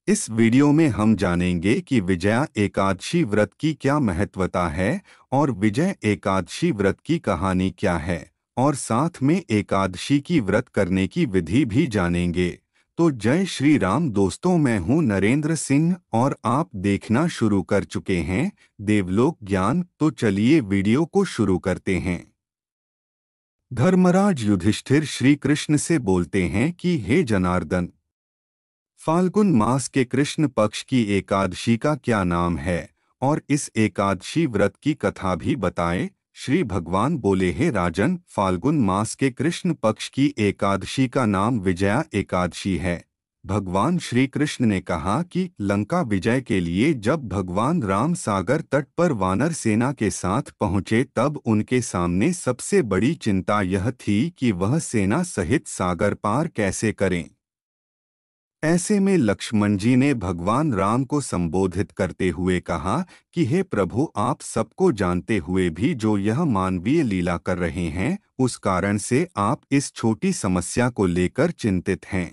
इस वीडियो में हम जानेंगे कि विजया एकादशी व्रत की क्या महत्वता है और विजय एकादशी व्रत की कहानी क्या है, और साथ में एकादशी की व्रत करने की विधि भी जानेंगे। तो जय श्री राम दोस्तों, मैं हूं नरेंद्र सिंह और आप देखना शुरू कर चुके हैं देवलोक ज्ञान। तो चलिए वीडियो को शुरू करते हैं। धर्मराज युधिष्ठिर श्री कृष्ण से बोलते हैं कि हे जनार्दन, फाल्गुन मास के कृष्ण पक्ष की एकादशी का क्या नाम है और इस एकादशी व्रत की कथा भी बताएं। श्री भगवान बोले, हे राजन, फाल्गुन मास के कृष्ण पक्ष की एकादशी का नाम विजया एकादशी है। भगवान श्री कृष्ण ने कहा कि लंका विजय के लिए जब भगवान राम सागर तट पर वानर सेना के साथ पहुंचे तब उनके सामने सबसे बड़ी चिंता यह थी कि वह सेना सहित सागर पार कैसे करें। ऐसे में लक्ष्मण जी ने भगवान राम को संबोधित करते हुए कहा कि हे प्रभु, आप सबको जानते हुए भी जो यह मानवीय लीला कर रहे हैं, उस कारण से आप इस छोटी समस्या को लेकर चिंतित हैं।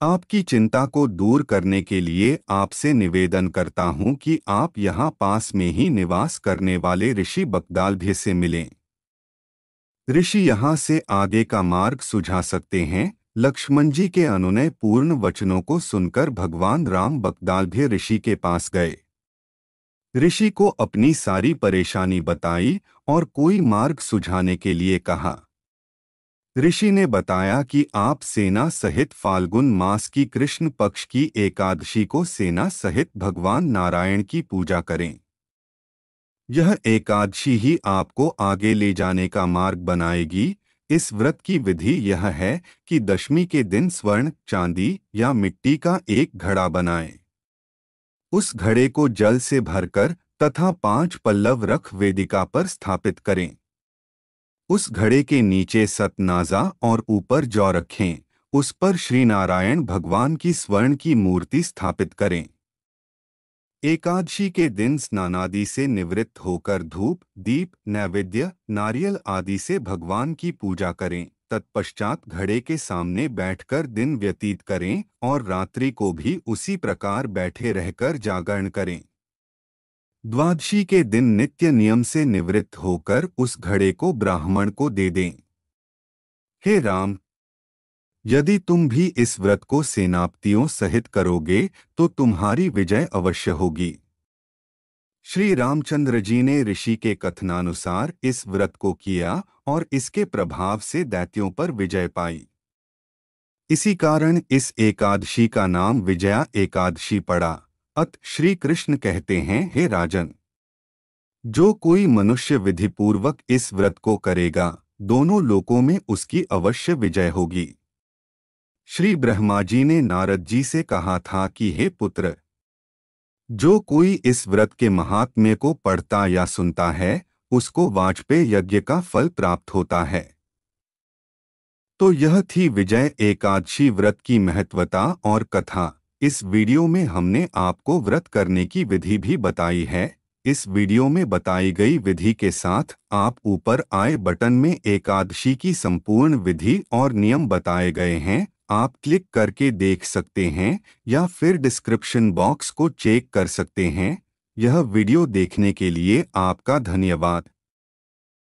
आपकी चिंता को दूर करने के लिए आपसे निवेदन करता हूं कि आप यहाँ पास में ही निवास करने वाले ऋषि बकदालभ्य से मिलें। ऋषि यहाँ से आगे का मार्ग सुझा सकते हैं। लक्ष्मण जी के अनुनय पूर्ण वचनों को सुनकर भगवान राम बकदालभ्य ऋषि के पास गए। ऋषि को अपनी सारी परेशानी बताई और कोई मार्ग सुझाने के लिए कहा। ऋषि ने बताया कि आप सेना सहित फाल्गुन मास की कृष्ण पक्ष की एकादशी को सेना सहित भगवान नारायण की पूजा करें। यह एकादशी ही आपको आगे ले जाने का मार्ग बनाएगी। इस व्रत की विधि यह है कि दशमी के दिन स्वर्ण, चांदी या मिट्टी का एक घड़ा बनाएं। उस घड़े को जल से भरकर तथा 5 पल्लव रख वेदिका पर स्थापित करें। उस घड़े के नीचे सतनाजा और ऊपर जौ रखें। उस पर श्री नारायण भगवान की स्वर्ण की मूर्ति स्थापित करें। एकादशी के दिन स्नानादि से निवृत्त होकर धूप, दीप, नैवेद्य, नारियल आदि से भगवान की पूजा करें। तत्पश्चात घड़े के सामने बैठकर दिन व्यतीत करें और रात्रि को भी उसी प्रकार बैठे रहकर जागरण करें। द्वादशी के दिन नित्य नियम से निवृत्त होकर उस घड़े को ब्राह्मण को दे दें। हे राम, यदि तुम भी इस व्रत को सेनापतियों सहित करोगे तो तुम्हारी विजय अवश्य होगी। श्री रामचंद्र जी ने ऋषि के कथनानुसार इस व्रत को किया और इसके प्रभाव से दैत्यों पर विजय पाई। इसी कारण इस एकादशी का नाम विजया एकादशी पड़ा। अत श्री कृष्ण कहते हैं, हे राजन, जो कोई मनुष्य विधिपूर्वक इस व्रत को करेगा, दोनों लोकों में उसकी अवश्य विजय होगी। श्री ब्रह्मा जी ने नारद जी से कहा था कि हे पुत्र, जो कोई इस व्रत के महात्म्य को पढ़ता या सुनता है, उसको वाजपेय यज्ञ का फल प्राप्त होता है। तो यह थी विजय एकादशी व्रत की महत्वता और कथा। इस वीडियो में हमने आपको व्रत करने की विधि भी बताई है। इस वीडियो में बताई गई विधि के साथ आप ऊपर आए बटन में एकादशी की संपूर्ण विधि और नियम बताए गए हैं, आप क्लिक करके देख सकते हैं या फिर डिस्क्रिप्शन बॉक्स को चेक कर सकते हैं। यह वीडियो देखने के लिए आपका धन्यवाद।